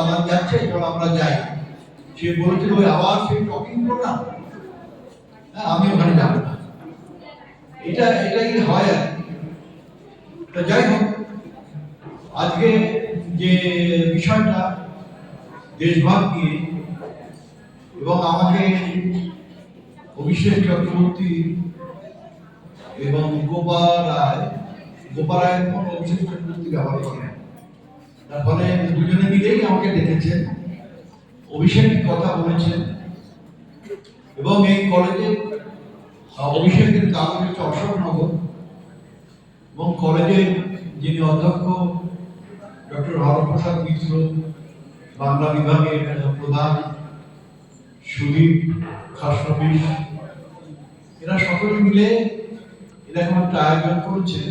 দালান যাচ্ছে, চল আমরা যাই। সে বলেছিল ওই আবার সেই টকিং প্রোগ্রাম, হ্যাঁ আমি ওখানে যাবো না। এটাই হয় আর কি। তো যাই হোক, আজকে যে বিষয়টা দেশভাগ নিয়ে, এবং আমাকে অভিষেক চক্রবর্তী এবং গোপা রায় কোন অভিষেক চক্রবর্তী ব্যবহার করেন, তার ফলে দুজনে মিলেই আমাকে ডেকেছেন, অভিষেক কথা বলেছেন। এবং এই কলেজে অভিষেকের কাগজ হচ্ছে অশোকনগর, এবং কলেজের যিনি অধ্যক্ষ ডক্টর হরপ্রসাদ মিশ্র, বাংলা বিভাগের প্রধান সুদীপ খাসনবিশ, এরা সকলে মিলে এরকম একটা আয়োজন করেছে।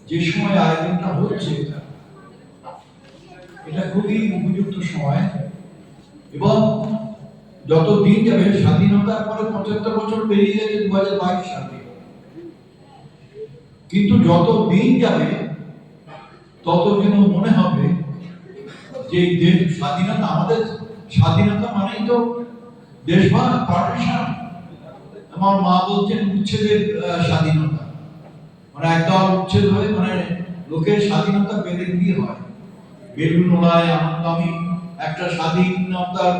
যে সময় আয়োজনটা হচ্ছে এটা খুবই উপযুক্ত সময়, এবং যত দিন যাবে, স্বাধীনতার পরে 75 বছর পেরিয়ে গেছে 2022 সালে, কিন্তু যত দিন যাবে তত যেন মনে হবে যে দেশ স্বাধীনতা, আমাদের স্বাধীনতা মানেই তো দেশভাগ, পার্টিশন। আমার মা বলছেন উচ্ছেদের স্বাধীনতা, মানে একদল উচ্ছেদ হয়ে, মানে লোকের স্বাধীনতা পেলে কি হয়। বেলুনওয়ালায় আমি একটা স্বাধীনতার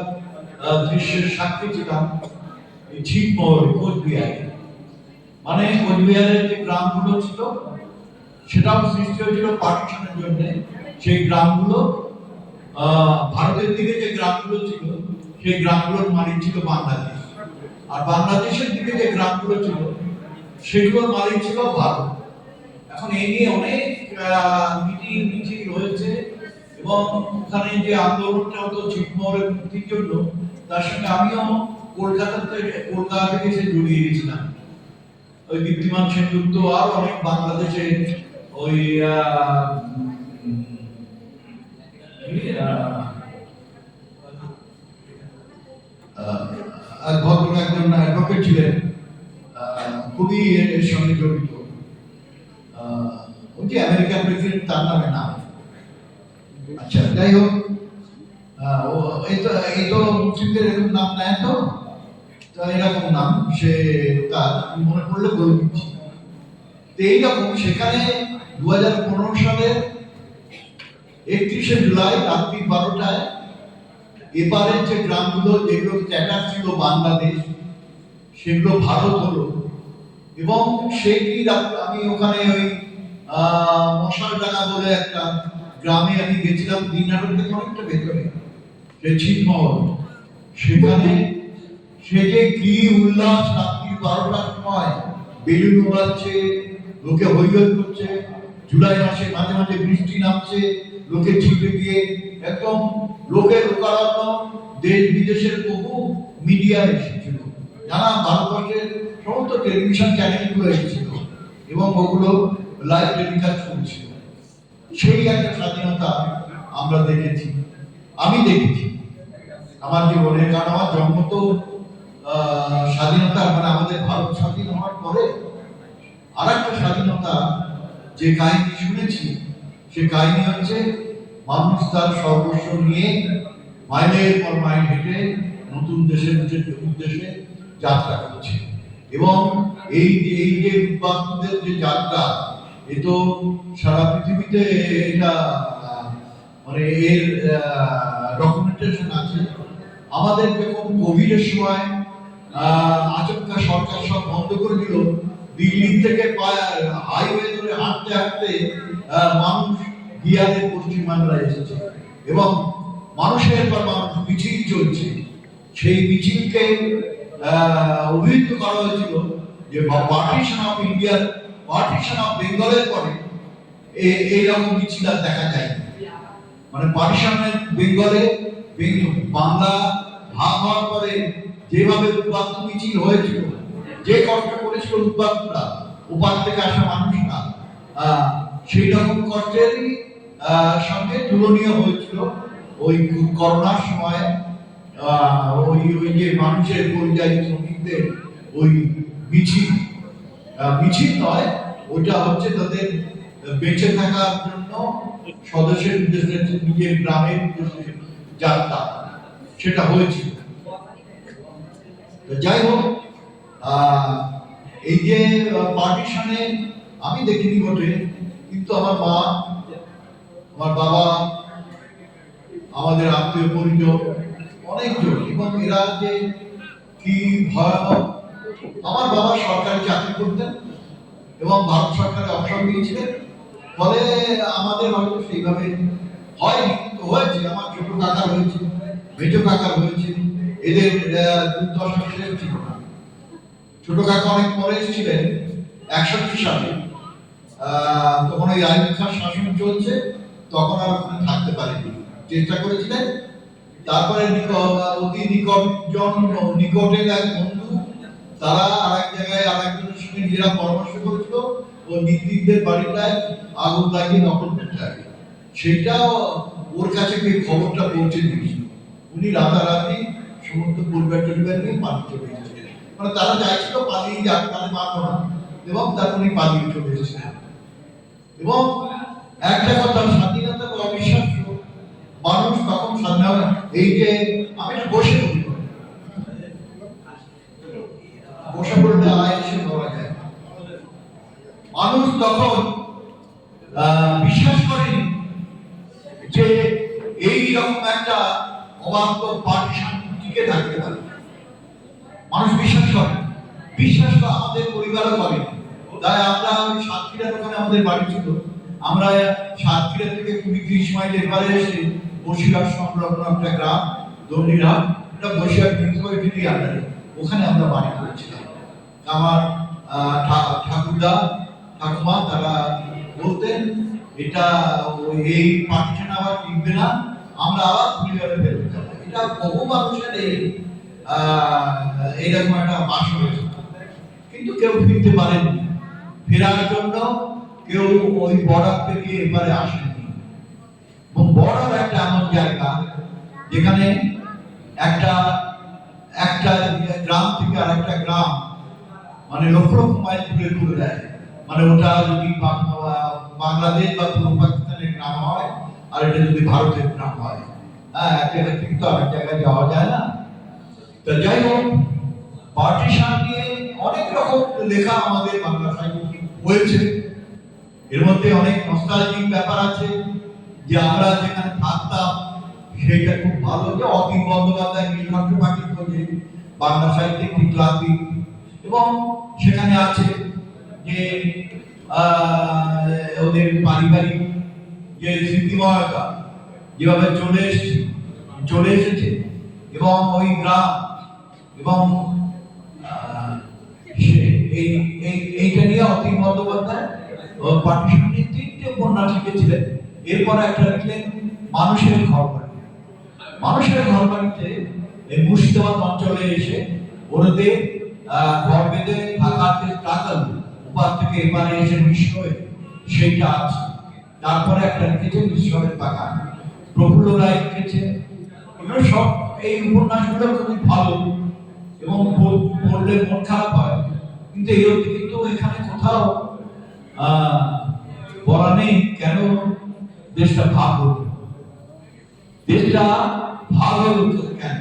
দৃশ্যের সাক্ষী ছিলাম, ছিটমহল, কোচবিহারে। মানে কোচবিহারের যে গ্রামগুলো ছিল সেটাও সৃষ্টি হয়েছিল পার্টিশনের জন্য। সেই গ্রামগুলো, ভারতের দিকে যে গ্রামগুলো ছিল সেই গ্রামগুলোর মালিক ছিল বাংলাদেশ, আর বাংলাদেশের দিকে যে গ্রামগুলো ছিল সেগুলোর মালিক ছিল ভারত। এখন এই নিয়ে অনেক মিটিং মিছিল হয়েছে, এবং ওখানে যে আন্দোলনটা হতো ছিটমহলের মুক্তির জন্য, তার সঙ্গে আমিও কলকাতা থেকে এসে জড়িয়ে গেছিলাম। ওই দীপ্তিমান সেনগুপ্ত আর অনেক বাংলাদেশে ওই ভদ্র একজন অ্যাডভোকেট ছিলেন, খুবই এর সঙ্গে জড়িত। ওই যে আমেরিকান প্রেসিডেন্ট, তার নামে নাম। আচ্ছা, যাই হোক, এই তো মুসলিমদের এরকম নাম নেয় তো, এরকম নাম সে তার মনে পড়লে বলে দিচ্ছি। এইরকম সেখানে 2015 সালের 31শে জুলাই রাত্রি 12টায় এপারের যে গ্রামগুলো যেগুলো চ্যাটার ছিল বাংলাদেশ, সেগুলো ভারত হলো। এবং সেইটি আমি ওখানে ওই মশালডাঙ্গা বলে একটা গ্রামে আমি গেছিলাম, দিনাজপুর থেকে অনেকটা ভেতরে, সেই ছিটমহল। সেখানে সে যে কি উল্লাস, রাত্রি 12টার সময় বেলুন উড়াচ্ছে, লোকে হইহই করছে। জুলাই মাসে মাঝে মাঝে বৃষ্টি নামছে, লোকে ছিটে গিয়ে একদম লোকের লোকারণ্য। দেশ বিদেশের বহু মিডিয়া এসেছিল, যারা ভারতবর্ষের সমস্ত টেলিভিশন চ্যানেলগুলো এসেছিল, এবং ওগুলো লাইভ টেলিকাস্ট করছিল। সেই একটা স্বাধীনতা আমরা দেখেছি, আমি দেখেছি আমার জীবনে। কারণ আমার জন্ম তো স্বাধীনতা, মানে আমাদের ভারত স্বাধীন হওয়ার পরে আর একটা স্বাধীনতা যে কাহিনী শুনেছি, সে কাহিনী হচ্ছে মানুষ তার সর্বস্ব নিয়ে মাইলের পর মাইল হেঁটে নতুন দেশের উদ্দেশ্যে যাত্রা করছে। এবং এই যে উদ্বাস্তুদের যে যাত্রা, এ তো সারা পৃথিবীতে এটা মানে এর ডকুমেন্টেশন আছে। আমাদের যখন কোভিডের সময় আচমকা সরকার সব বন্ধ করে দিল, দিল্লি থেকে হাইওয়ে ধরে হাঁটতে হাঁটতে মানুষ বিহারের পশ্চিমবাংলায় এসেছে, এবং মানুষের পর মানুষ মিছিল চলছে। সেই মিছিলকে অভিহিত করা হয়েছিল যে পার্টিশন অফ ইন্ডিয়ার, পার্টিশন অফ বেঙ্গলের পরে এইরকম মিছিল আর দেখা যায়। মানে পার্টিশনের বেঙ্গলে, বাংলা ভাগ হওয়ার পরে যেভাবে উদ্বাস্তু মিছিল হয়েছিল, যে কষ্ট করেছিল উদ্বাস্তুরা, ওপার থেকে আসা মানুষরা, সেই রকম কষ্টেরই সঙ্গে তুলনীয় হয়েছিল ওই করোনার সময়। ওই যে মানুষের পরিযায়ী শ্রমিকদের ওই মিছিল নয়, ওইটা হচ্ছে তাদের বেঁচে থাকার জন্য স্বদেশের উদ্দেশ্যে, নিজের গ্রামের উদ্দেশ্যে যাত্রা সেটা হয়েছিল। যাই হোক, এই যে পার্টিশনে আমি দেখিনি বটে, কিন্তু আমার মা, আমার বাবা, আমাদের আত্মীয় পরিজন অনেকজন, এবং এরা যে কি ভয়ানক। আমার বাবা সরকারি চাকরি করতেন এবং ভারত সরকারে অবসর নিয়েছিলেন, ফলে আমাদের হয়তো সেইভাবে হয়নি, কিন্তু হয়েছে। আমার ছোট কাকা হয়েছে, মেজো কাকা হয়েছে, এদের দুর্দশা শেষ ছিল না। ছোট কাকা অনেক পরে এসেছিলেন 61 সালে, তখন ওই আইন খান শাসন চলছে, তখন আর ওখানে থাকতে পারেনি, চেষ্টা করেছিলেন। তারপরে অতি নিকটের এক বন্ধু, তারা আর এক জায়গায় আর একজনের সঙ্গে নিজেরা পরামর্শ করেছিল ও নির্দিকদের বাড়িটায় আগুন লাগিয়ে নকল করতে হবে। সেইটাও ওর কাছে খবরটা পৌঁছে দিয়েছিল। উনি রাতারাতি সমস্ত পরিবার নিয়ে পালিয়ে চলে এসেছিলেন। মানে তারা চাইছিল পালিয়ে যাক, তাহলে মারবো না, এবং তারপর উনি পালিয়ে চলে এসেছিলেন। এবং একটা কথা, স্বাধীনতা অবিশ্বাস্য। মানুষ তখন স্বাধীনতা, এই যে আমি একটু বসে বলতে এসে বলা যায়, মানুষ তখন বিশ্বাস করেনি যে এইরকম একটা অবান্তর পার্টিশন টিকে থাকতে পারে। মানুষ বিশ্বাস করে, বিশ্বাস তো আমাদের পরিবারও করে। তাই আমরা সাতক্ষীরার ওখানে আমাদের বাড়ি ছিল, আমরা সাতক্ষীরা থেকে 20-30 মাইল এবারে এসে বসিরহাট সংলগ্ন একটা গ্রাম দন্ডিরাম, এটা বসিরহাট মিউনিসিপালিটির আন্ডারে, ওখানে আমরা বাড়ি করেছিলাম। আমার ঠাকুরদা ঠাকুমা তারা বলতেন এটা এই পার্টিশন আবার টিকবে না, আমরা আবার পরিবারে ফেরত যাব। এটা বহু মানুষের এইরকম একটা বাস হয়েছে, কিন্তু কেউ ফিরতে পারেনি। ফেরার জন্য কেউ ওই বর্ডার থেকে এবারে আসেনি। এবং বর্ডার একটা এমন জায়গা যেখানে একটা একটা গ্রাম থেকে আর একটা গ্রাম মানে লক্ষ লক্ষ মাইল দূরে দেয়। মানে ওটা যদি বাংলাদেশ বা পূর্ব পাকিস্তানের গ্রাম হয়, আর এটা যদি ভারতের গ্রাম হয়, হ্যাঁ, এক জায়গা থেকে তো আরেক জায়গায় যাওয়া যায় না। তো যাই হোক, পার্টিশন নিয়ে অনেক রকম লেখা আমাদের বাংলা সাহিত্যে হয়েছে। এর মধ্যে অনেক নস্টালজিক ব্যাপার আছে, যে আমরা যেখানে থাকতাম সেটা খুব ভালো, যে অতীন বন্দ্যোপাধ্যায় নীলকণ্ঠ পাখির খোঁজে বাংলা সাহিত্যে একটি ক্লান্তি, এবং সেখানে আছে যে ওদের পারিবারিক যে স্মৃতিময়তা যেভাবে চলে এসেছে, এবং ওই গ্রাম, এবং এইটা নিয়ে অতীন বন্দ্যোপাধ্যায় পার্টিশন নিয়ে 3টে উপন্যাস লিখেছিলেন। এরপর একটা লিখলেন মানুষের ঘর বাড়ি। মানুষের ঘর বাড়িতে এই মুর্শিদাবাদ অঞ্চলে এসে ওদের ঘর বেঁধে থাকার যে স্ট্রাগল, ওপার থেকে এবারে এসে নিশ্চয় সেইটা আছে। তারপরে একটা লিখেছে ঈশ্বরের বাগান, প্রফুল্ল রায় লিখেছে। এগুলো সব, এই উপন্যাসগুলো খুবই ভালো এবং পড়লে মন খারাপ হয়, কিন্তু এই অবধি কিন্তু এখানে কোথাও বলা নেই কেন দেশটা ভাগ হলো। দেশটা ভাগ হলো কেন,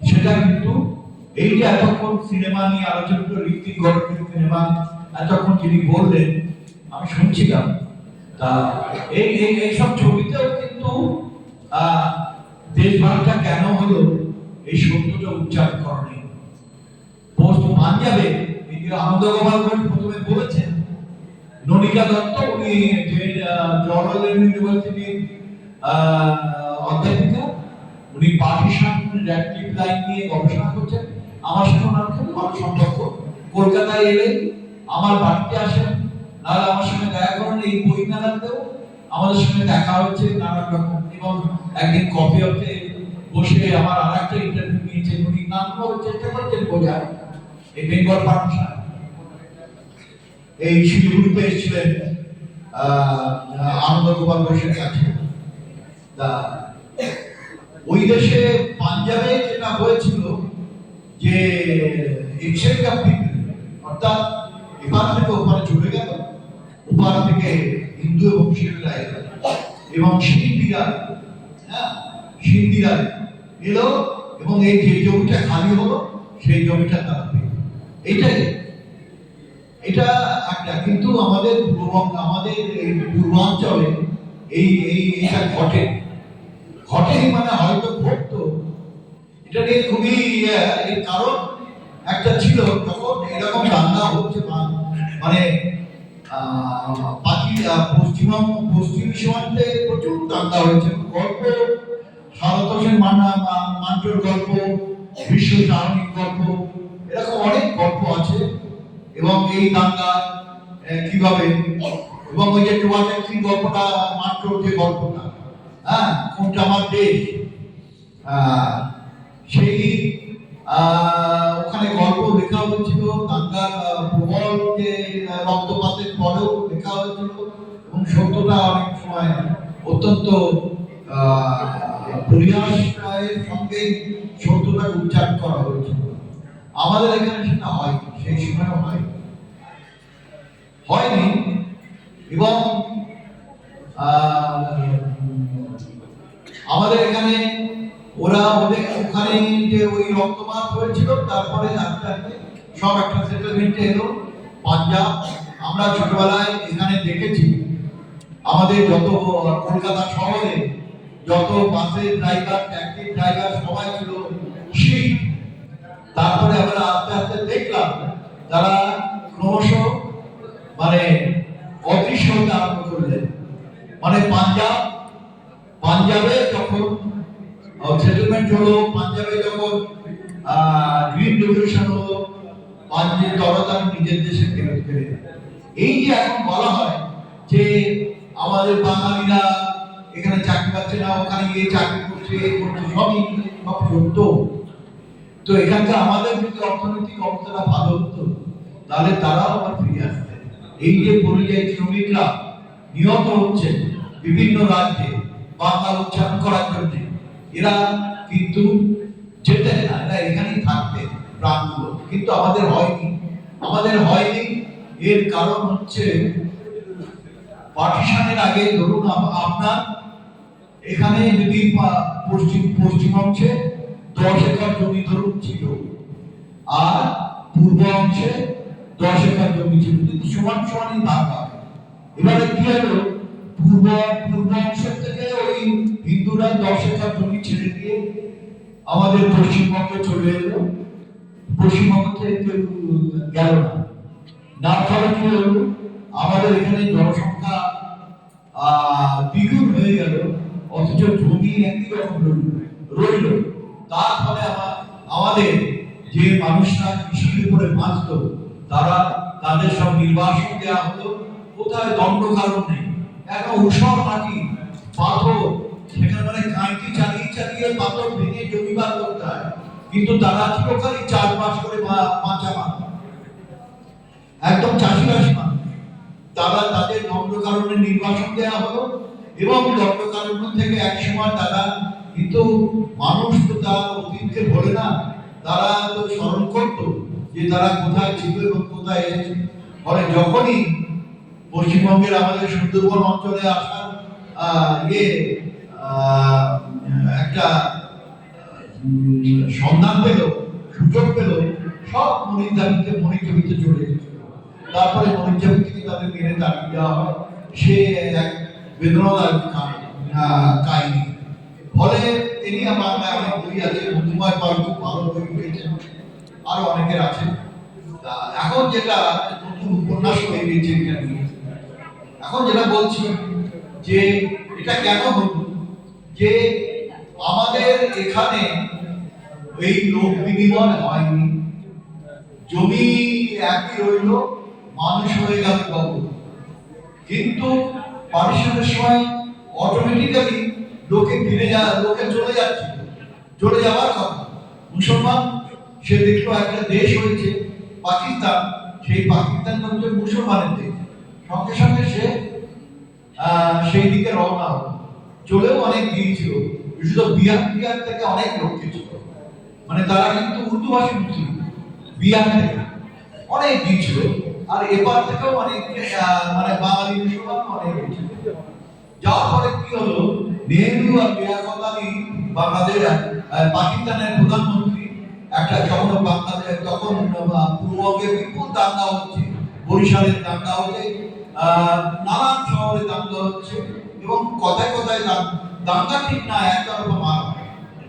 সেটা কিন্তু এই যে এতক্ষণ সিনেমা নিয়ে আলোচনা করে, ঋত্বিক গড়ের সিনেমা এতক্ষণ যিনি বললেন আমি শুনছিলাম, তা এইসব ছবিতেও কিন্তু দেশ ভাগটা কেন হলো এই সত্যটা উচ্চারণ করেনি। পোস্ট পাঞ্জাবে এই যে আনন্দ গোপাল ঘোষ প্রথমে বলেছেন, ননিকা দত্ত উনি যে জওহরলাল ইউনিভার্সিটির অধ্যাপিকা, উনি পার্টিশন র্যাকটিভ লাইন নিয়ে গবেষণা করছেন। আমার সাথে ওনার খুব ভালো সম্পর্ক। কলকাতায় এলে আমার বাড়িতে আসেন, নাহলে আমার সঙ্গে দেখা করেন এই বই মেলাতেও আমাদের সঙ্গে দেখা হচ্ছে নানান রকম। এবং একদিন কফি হাউসে বসে আমার আর একটা ইন্টারভিউ নিয়েছে, উনি নানানভাবে চেষ্টা করছেন বোঝার এই বেঙ্গল পার্টিশন। এই শিলিগুড়িতে এসেছিলেন আনন্দ গোপাল ঘোষের কাছে। ওই দেশে পাঞ্জাবে যেটা হয়েছিল যে এক্সচেঞ্জ অফ পিপল, অর্থাৎ এপার থেকে ওপারে চলে গেল, ওপার থেকে হিন্দু এবং শিখরা এলো, এবং শিল্পীরা সিন্ধিরা এলো এবং এই যে জমিটা খালি হলো সেই জমিটা তারা পেল। এইটাই এটা একটা। কিন্তু আমাদের আমাদের এই পূর্বাঞ্চলে এটা ঘটেনি মানে হয়তো ঘটতো। এটা নিয়ে খুবই এর কারণ একটা ছিল, যখন এরকম দাঙ্গা হচ্ছে মানে পশ্চিম সীমান্তে প্রচুর দাঙ্গা হয়েছে। গল্প সারদা সেন মান্টোর গল্প, বিশ্ব সারণিক গল্প, এরকম অনেক গল্প আছে। এবং এই দাঙ্গা কিভাবে, এবং ওই যে টোয়াটেক্সি গল্পটা, মান্টোর যে গল্পটা, হ্যাঁ, কোনটা আমার দেশ, সেই ওখানে গল্প লেখা হয়েছিল, দাঙ্গার প্রবল যে রক্তপাতের পরেও লেখা হয়েছিল, এবং সত্যটা অনেক সময় অত্যন্ত পরিহাসের সঙ্গে সত্যটা উচ্চারণ করা হয়েছিল। আমাদের এখানে সেটা হয়নি, সেই সময়ও হয়নি। এবং আমাদের এখানে ওদের ওখানে যে ওই রক্তপাত হয়েছিল, তারপরে আস্তে আস্তে সব একটা সেটেলমেন্টে এলো পাঞ্জাব। আমরা ছোটবেলায় এখানে দেখেছি আমাদের যত কলকাতা শহরে যত বাসের ড্রাইভার, ট্যাক্সি ড্রাইভার সবাই ছিল শিখ। তারপরে আমরা আস্তে আস্তে দেখলাম তারা ক্রমশ মানে অদৃশ্য হতে আরম্ভ করলেন। মানে পাঞ্জাবে যখন সেটেলমেন্ট হলো, পাঞ্জাবে যখন গ্রিন রেভলিউশন হলো, পাঞ্জাব জনতা নিজের দেশে ফেরত গেলে। এই যে এখন বলা হয় যে আমাদের বাঙালিরা এখানে চাকরি পাচ্ছে না, ওখানে গিয়ে চাকরি করছে, সবই সব সত্য। তো এখানকার আমাদের যদি অর্থনৈতিক অবস্থাটা ভালো হতো, তাহলে তারাও আবার ফিরে আসবে। এই যে পরিযায়ী শ্রমিকরা নিহত হচ্ছে বিভিন্ন রাজ্যে বাংলা উচ্চারণ করার জন্য, এরা কিন্তু যেতেন না, এরা এখানেই থাকতেন প্রাণগুলো। কিন্তু আমাদের হয়নি। এর কারণ হচ্ছে পার্টিশনের আগে ধরুন আপনার এখানে যদি পশ্চিম অংশে 10 একর জমি ধরুন ছিল, আর পূর্ব অংশে 10 একর জমি ছিল, কিন্তু সমান সমানই ভাগ হয়। এবারে কি হলো, পূর্ব অংশের থেকে ওই হিন্দুরা 10 একর জমি ছেড়ে দিয়ে আমাদের পশ্চিমবঙ্গে চলে এলো, পশ্চিমবঙ্গ থেকে কেউ গেল না। ফলে কি হলো, আমাদের এখানে জনসংখ্যা দ্বিগুণ হয়ে গেল, অথচ জমি একই রকম রইল। তার ফলে আমাদের যে মানুষরা কৃষির উপরে বাঁচত, তাদের সব নির্বাসন দেওয়া হলো। কোথায় দণ্ড কারণ নেই, একটা উষর মাটি, পাথর, সেখানে মানে কাঁইটি চালিয়ে পাথর ভেঙে জমিবার করতে হয়। কিন্তু তারা চিরকালই চাষবাস করে বাঁচা মানুষ, একদম চাষিবাসী মানুষ। তাদের দণ্ড কারণে নির্বাসন দেওয়া হলো, এবং দণ্ড কারণ থেকে এক সময় তারা কিন্তু মানুষ তো তার অতীতকে ভোলে না, তারা তো স্মরণ করতো যে তারা কোথায় ছিল এবং কোথায় এসেছে। ফলে যখনই পশ্চিমবঙ্গের আমাদের সুন্দরবন অঞ্চলে আসার একটা সন্ধান পেল, সুযোগ পেল, সব মনির চলে এসেছিল। তারপরে মনির থেকে তাদের মেরে তাড়িয়ে দেওয়া হয়। সে এক বেদনাদায়ক কাহিনী। ফলে তিনি বাংলায় অনেক বই আছে, মধুময় পাল খুব ভালো বই পেয়েছেন, আরো অনেকের আছে। এখন যেটা নতুন উপন্যাস হয়ে গেছে এটা নিয়ে, এখন যেটা বলছি যে এটা কেন হলো, যে আমাদের এখানে এই লোক বিনিময় হয়নি, জমি একই রইল, মানুষ হয়ে গেল বাবু। কিন্তু পার্টিশনের সময় অটোমেটিক্যালি লোকে চলে যাওয়ার কথা। মুসলমান সে দেখলো একটা দেশ হয়েছে পাকিস্তান, সেই পাকিস্তান হচ্ছে মুসলমানের দেশ, সঙ্গে সঙ্গে সে সেই দিকে রওনা হলো। চলেও অনেক গিয়েছিল, বিশেষত বিহার থেকে অনেক লোক গিয়েছিল, মানে তারা কিন্তু উর্দুভাষী মুসলিম, বিহার থেকে অনেক গিয়েছিল। আর এবার থেকেও অনেক মানে বাঙালি মুসলমান অনেক গিয়েছিল। যাওয়ার পরে কি হলো, নেহেরু আর লিয়াকত আলী বাংলাদেশ পাকিস্তানের প্রধানমন্ত্রী একটা যখন বাংলাদেশ তখন পূর্ববঙ্গে বিপুল দাঙ্গা হচ্ছে, বরিশালের দাঙ্গা হচ্ছে, নানান শহরে দাঙ্গা হচ্ছে এবং কথায় কথায় দাঙ্গা ঠিক না, একতরফা মার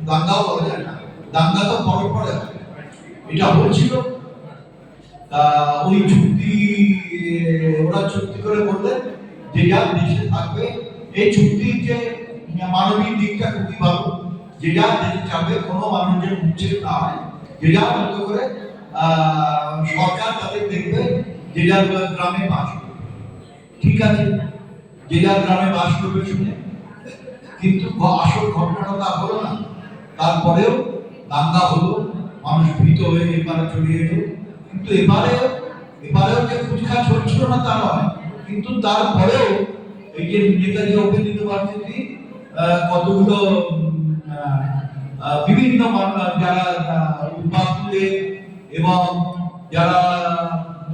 দাঙ্গাও বলা যায় না, দাঙ্গা তো পরপরে এটা হচ্ছিল। ওই চুক্তি ওরা চুক্তি করে বললেন যে যার দেশে থাকবে, এই চুক্তির যে মানবিক দিকটা খুবই ভালো, যে যার দেশে যাবে কোনো মানুষের উচ্ছেদ না হয়, যে যার মতো করে সরকার তাদের দেখবে যে যার গ্রামে বাস করবে, ঠিক আছে, যে যার গ্রামে বাস করবে শুনে। কিন্তু আসল ঘটনাটা তা হলো না, তারপরেও দাঙ্গা হলো, মানুষ ভীত হয়ে এপারে চলে এলো। কিন্তু এবারেও যে ফুচকা ছড়ছিল না তা নয়, কিন্তু তারপরেও এই যে নেতাজি ওপেন ইউনিভার্সিটি কতগুলো বিভিন্ন যারা উপাত্তে এবং যারা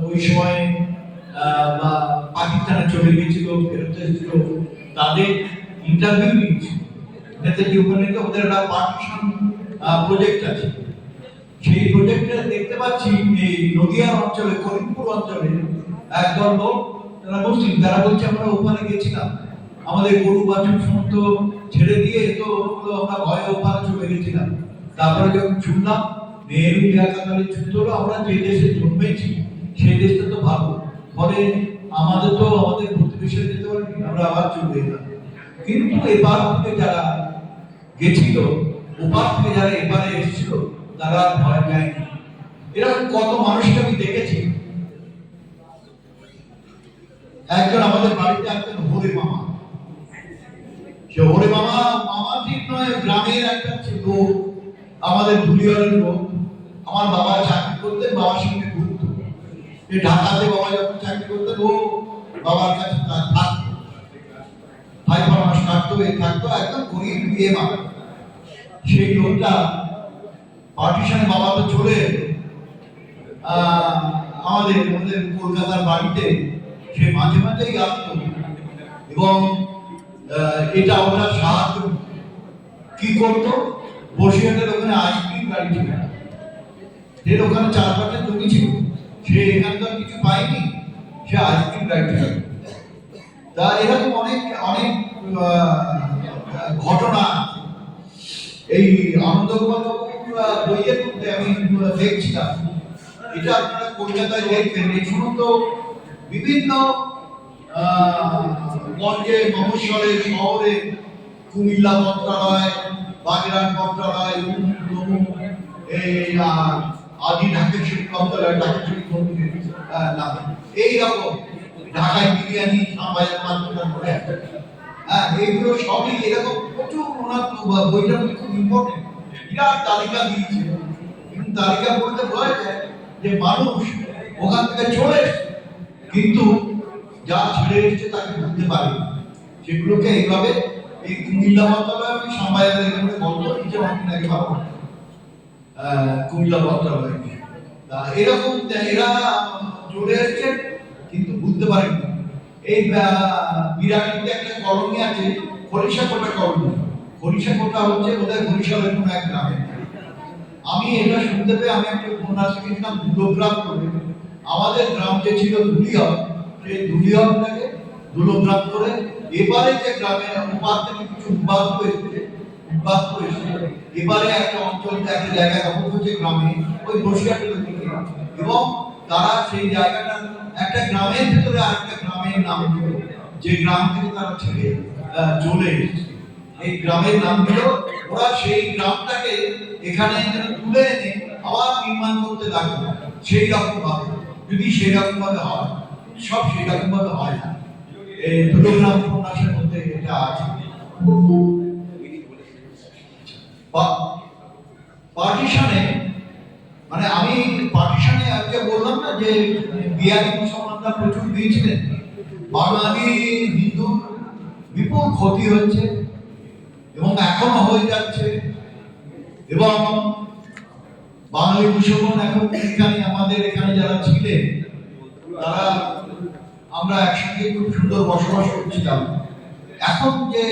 ওই সময় পাকিস্তানে চলে গেছিল, ফেরত এসেছিল, তাদের ইন্টারভিউ নিচ্ছিল। নেতাজি ওপেন ওদের একটা পার্টিশন প্রজেক্ট আছে, সেই প্রজেক্টে দেখতে পাচ্ছি এই নদিয়া অঞ্চলে, করিমপুর অঞ্চলে একদল লোক, তারা মুসলিম, তারা বলছে আমরা ওখানে গেছিলাম, আমাদের গরু বাছুর সমস্ত ছেড়ে দিয়ে তো আমরা ভয়ে ওখানে চলে গেছিলাম। তারপরে যখন শুনলাম নেহেরু একাকালে যুদ্ধ হলো, আমরা যে দেশে জন্মেছি সেই দেশটা তো ভালো, ফলে আমাদের প্রতিবেশী যেতে পারি, আমরা আবার চলে এলাম। কিন্তু এবার থেকে যারা গেছিল, ওপার থেকে যারা এবারে এসেছিল, তারা ভয় যায়নি। এরকম কত মানুষকে আমি দেখেছি। একজন আমাদের বাড়িতে একজন হরে মামা, সে হরে মামা ঠিক নয়, গ্রামের একটা ছিল, আমাদের ধুলিয়ারের লোক। আমার বাবা চাকরি করতেন, বাবার সঙ্গে ঘুরত, ঢাকাতে বাবা যখন চাকরি করতেন ও বাবার কাছে থাকতো, 5 মাস থাকতো, একদম গরিব বিয়ে মামা। সেই লোকটা পার্টিশনে বাবা তো চলে এলো, আমাদের কলকাতার বাড়িতে সে মাঝে মাঝেই আসতো এবং এটা ওরা সাহায্য কি করতো, বসিরহাটের ওখানে আইসক্রিম গাড়ি ছিল, এর ওখানে 4-5 জমি ছিল, সে এখানে তো কিছু পায়নি, সে আইসক্রিম গাড়ি ছিল। তা এরকম অনেক অনেক ঘটনা এই আনন্দকুমার বইয়ের মধ্যে আমি দেখছিলাম। এটা আপনারা কলকাতায় দেখবেন, এই সমস্ত বিভিন্ন গঞ্জে, মফস্বলে, শহরে, কুমিল্লা মন্ত্রণালয়, বাগেরহাট মন্ত্রণালয়, এই আদি ঢাকেশ্বরী মন্ত্রণালয়, ঢাকেশ্বরী মন্দির নামে এইরকম, ঢাকায় বিরিয়ানি, সামাইয়ের মাধ্যমে, হ্যাঁ, এইগুলো সবই এরকম প্রচুর। ওনার বইটার মধ্যে খুব ইম্পর্টেন্ট বিরাট তালিকা দিয়েছে, কিন্তু তালিকা বলতে বোঝা যায় যে মানুষ ওখান থেকে চলে এসছে, কিন্তু যা ছেড়ে এসছে তাকে বুঝতে পারে, সেগুলোকে এইভাবে এই কুমিল্লা মন্ত্রণালয়, আমি সামাইয়ের এখানে বলতো নিচে অনেকদিন আগে ভালো কুমিল্লা মন্ত্রণালয়, এরকম এরা চলে এসছে কিন্তু বুঝতে পারেনি। এই বিরাটিতে একটা কলোনি আছে, খরিশাকোটা কলোনি। খরিশাকোটা হচ্ছে ওদের বরিশালের কোন এক গ্রামে। আমি এটা শুনতে পেয়ে আমি একটা উপন্যাস লিখেছিলাম দুলগ্রাম করে। আমাদের গ্রাম যে ছিল ধুলিয়াম, সেই ধুলিয়ামটাকে দুলগ্রাম করে এবারে যে গ্রামে উপার থেকে কিছু উদ্বাস্ত এসেছে, এবারে একটা অঞ্চল, একটা জায়গা দখল করছে গ্রামে, ওই বসিরহাটের দিকে, এবং তারা সেই জায়গাটা একটা গ্রামের ভিতরে আরেকটা গ্রামের নাম দিল, যে গ্রাম থেকে তারা ছেড়ে চলে এসেছে, এই গ্রামের নাম দিল। ওরা সেই গ্রামটাকে এখানে তুলে এনে আবার নির্মাণ করতে লাগলো সেই রকম ভাবে। যদি সেই রকম ভাবে হয়, সব সেই রকম ভাবে হয় না। এই দুটো গ্রাম উপন্যাসের মধ্যে এটা আছে। পার্টিশনে, মানে আমি পার্টিশনে আজকে বললাম না যে বিহারি মুসলমানরা প্রচুর দিয়েছিলেন, বাঙালি হিন্দু বিপুল ক্ষতি হচ্ছে এবং এখনো হয়ে যাচ্ছে, এবং বাঙালি মুসলমান এখন এখানে আমাদের এখানে যারা ছিলেন তারা আমরা একসঙ্গে খুব সুন্দর বসবাস করছিলাম। এখন যে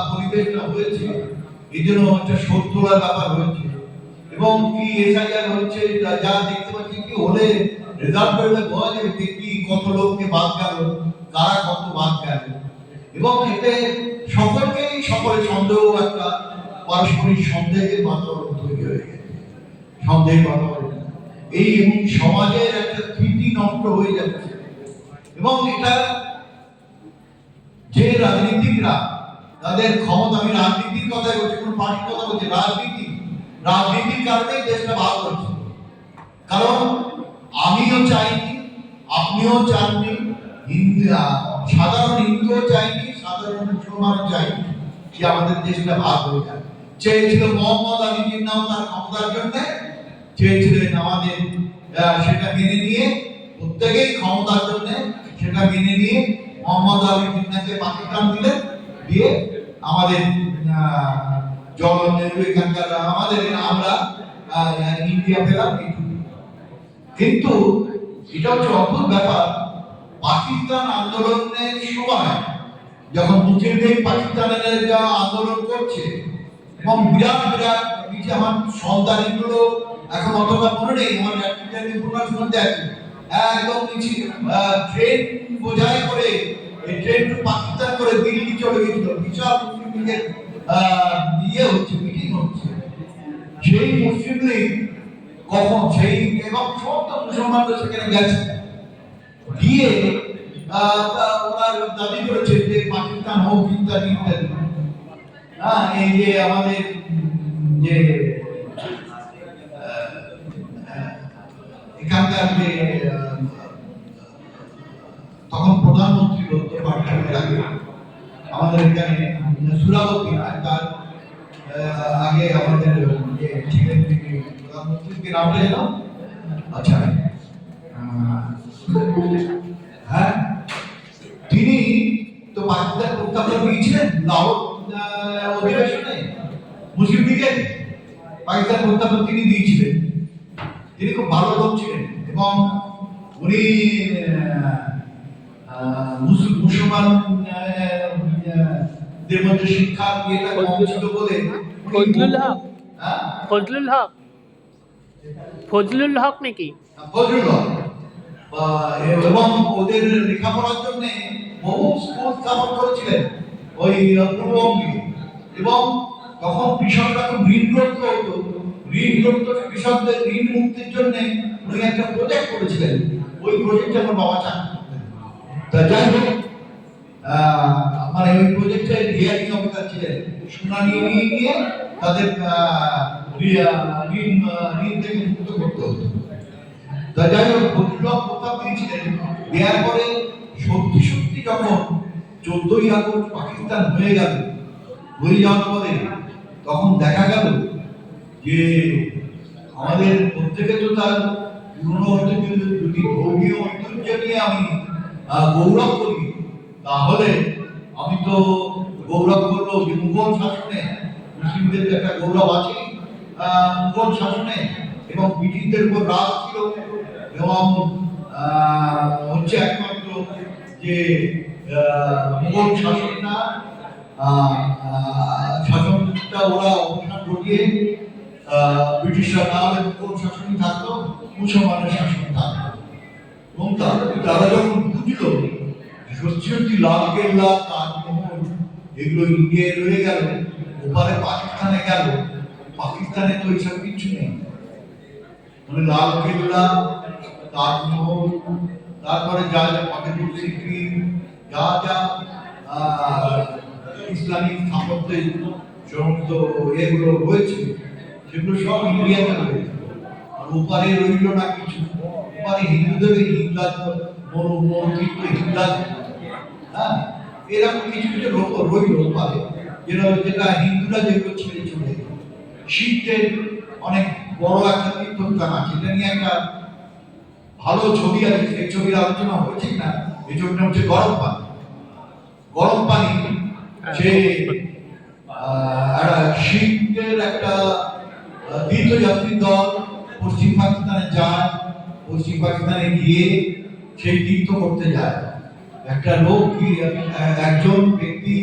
পরিবেশটা হয়েছে, এই জন্য একটা শোধ তোলার ব্যাপার হয়েছে এবং কি এসআইআর হচ্ছে, যা দেখতে পাচ্ছি কি হলে রেজাল্ট বেরোলে বোঝা যাবে যে কি কত লোককে বাদ গেল, কারা কত বাদ গেল, এবং এতে সকলের সন্দেহ, একটা পারস্পরিক সন্দেহের বাতাবরণ তৈরি হয়ে গেছে, সন্দেহের বাতাবরণ এই এবং সমাজের একটা স্মৃতি নষ্ট হয়ে যাচ্ছে। এবং এটা যে রাজনীতিকরা তাদের ক্ষমতা, আমি রাজনীতির কথাই বলছি, কোন পার্টির কথা বলছি, রাজনীতির কারণেই দেশটা ভাগ হচ্ছে। কারণ আমিও চাইনি, আপনিও চাননি, সাধারণ হিন্দুও চাইনি, সাধারণ মুসলমানও চাইনি যে আমাদের দেশটা ভাগ হয়ে যায়। চেয়েছিল মোহাম্মদ আলী জিন্নাহ তার ক্ষমতার জন্য, চেয়েছিলেন আমাদের সেটা মেনে নিয়ে, প্রত্যেকেই ক্ষমতার জন্য সেটা মেনে নিয়ে মোহাম্মদ আলী জিন্নাহকে পাকিস্তান দিলেন, দিয়ে আমাদের জওহরলাল নেহরু এখানকার আমাদের আমরা ইন্ডিয়া পেলাম। কিন্তু এটা হচ্ছে অদ্ভুত ব্যাপার, পাকিস্তান আন্দোলনের সময় যখন মুসলিমদের পাকিস্তানের যা আন্দোলন করছে এবং বিরাট বিরাট কিছু আমার সন্তানগুলো এখন অতটা মনে নেই, আমার উপন্যাস শুনতে আছে, একদম কিছু ট্রেন বোঝাই করে এই ট্রেন টু পাকিস্তান করে দিল্লি চলে গেছিল, বিশাল মুসলিমদের হচ্ছে, মিটিং হচ্ছে। সেই মুসলিম লীগ কখন সেই এবং সমস্ত মুসলমানরা সেখানে গেছে, গিয়ে ওরা দাবি করেছে যে পাকিস্তান হোক ইত্যাদি ইত্যাদি। এই যে আমাদের যে এখানকার যে তখন প্রধানমন্ত্রী আমাদের এখানে সুরাবতী তার আগে আমাদের যে ছিলেন প্রধানমন্ত্রীকে নামটা যেন, আচ্ছা হ্যাঁ, তিনি তো পাকিস্তান প্রস্তাবনা দিয়েছিলেন লাহোর অধিবেশনে, মুসলিম লীগের পাকিস্তান প্রস্তাবনা তিনি দিয়েছিলেন। তিনি খুব ভালো লোক ছিলেন এবং উনি মুসলমানদের মধ্যে শিক্ষা ইয়েটা কম ছিল বলে ফজলুল হক নাকি ফজলুল হক, এবং ওদের লেখাপড়ার জন্য বহু স্কুল স্থাপন করেছিলেন ওই পূর্ববঙ্গে। এবং তখন কৃষকরা খুব ঋণগ্রস্ত হতো, কৃষকদের ঋণ মুক্তির জন্য উনি একটা প্রজেক্ট করেছিলেন, ওই প্রজেক্টে আমার বাবা চাকরি করতেন। তা যাই হোক, মানে ওই প্রজেক্টে হিয়ারিং অফিসার ছিলেন, শুনানি নিয়ে গিয়ে তাদের ঋণ থেকে মুক্ত করতে হতো। তা যাই হোক, ফজলুল প্রস্তাব দিয়েছিলেন, দেওয়ার পরে সত্যি যখন 14ই আগস্ট পাকিস্তান হয়ে যাওয়ার পরে তখন দেখা গেল যে আমাদের প্রত্যেকে তো তার পুরনো ঐতিহ্য, যদি ধর্মীয় ঐতিহ্য নিয়ে আমি গৌরব করি, তাহলে আমি তো গৌরব করবো যে মুঘল শাসনে মুসলিমদের একটা গৌরব আছে, মুঘল শাসনে এবং ব্রিটিশদের উপর রাজ ছিল, এবং হচ্ছে একমাত্র যে মুঘল শাসনটা শাসনটা ওরা অবসান ঘটিয়ে ব্রিটিশরা না হলে মুঘল শাসনই থাকতো, মুসলমানের শাসন থাকতো। এবং তারা যখন বুঝলো সত্যি লালকেল্লা, তাজমহল এগুলো ইন্ডিয়ায় রয়ে গেল, ওপারে পাকিস্তানে গেল, পাকিস্তানে তো এইসব কিছু নেই, মানে লালকেল্লা, তাজমহল, তারপরে যা যা ফতেহপুর সিক্রি, যা যা ইসলামিক স্থাপত্যে সমস্ত এগুলো রয়েছে, সেগুলো সব ইন্ডিয়াতে রয়েছে। আর ওপারে রইল না কিছু, ওপারে হিন্দুদের হিংলাজ হিংলাজ, হ্যাঁ, এরকম কিছু কিছু রইল ওপারে, যেটা হিন্দুরা যেগুলো ছেড়ে চলে। শিখদের অনেক বড় একটা তীর্থস্থান আছে, এটা নিয়ে একটা ভালো ছবি আছে, সেই ছবির আলোচনা হয়েছে না, এই ছবিটা হচ্ছে গরম পানি। সে শিখদের একটা তীর্থযাত্রী দল পশ্চিম পাকিস্তানে যায়, পশ্চিম পাকিস্তানে গিয়ে সেই তীর্থ করতে যায়। একটা লোক একজন ব্যক্তি,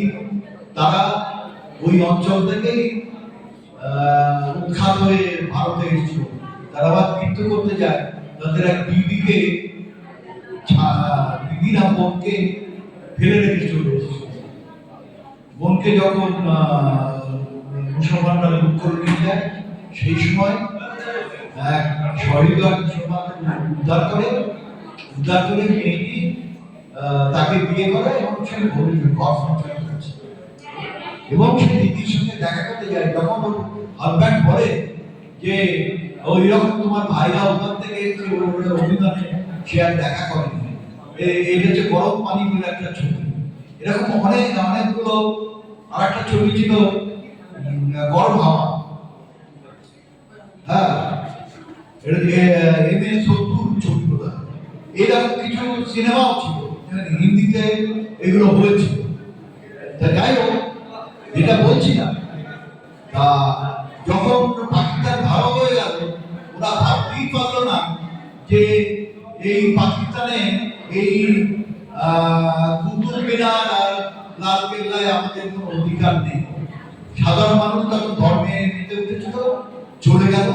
তারা ওই অঞ্চল থেকেই উৎখাত হয়ে ভারতে এসেছিল, তারা আবার কীর্ত করতে যায়, তাদের এক দিদিকে দিদিরা বোনকে ফেলে রেখে চলে এসেছিল। বোনকে যখন মুসলমানরা লুট করে নিয়ে যায়, সেই সময় এক সহৃদয় মুসলমান উদ্ধার করে মেয়েটি তাকে বিয়ে করে এবং সে ঘর সংসার করেছে। এবং সে দিদির সঙ্গে দেখা করতে যায়, তখন ওর হাজব্যান্ড বলে যে ওই রকম তোমার ভাইরা ওখান থেকে অভিমানে সে আর দেখা করেনি। এটা হচ্ছে গরম পানি বলে একটা ছবি। এরকম অনেকগুলো। আর একটা ছবি ছিল গরম হাওয়া, হ্যাঁ, এটা MS-70 ছবি বোধ হয়। এরকম কিছু সিনেমাও ছিল, হিন্দিতে এগুলো হয়েছিল। তা যাই হোক, যেটা বলছি না, তা যখন পাকিস্তান ভালো হয়ে গেল, ওরা ভাবতেই পারলো না যে এই পাকিস্তানে এই কুতুব মিনার আর লাল কেল্লায় আমাদের কোনো অধিকার নেই। সাধারণ মানুষ তখন ধর্মে নিতে উঠেছিল, চলে গেল।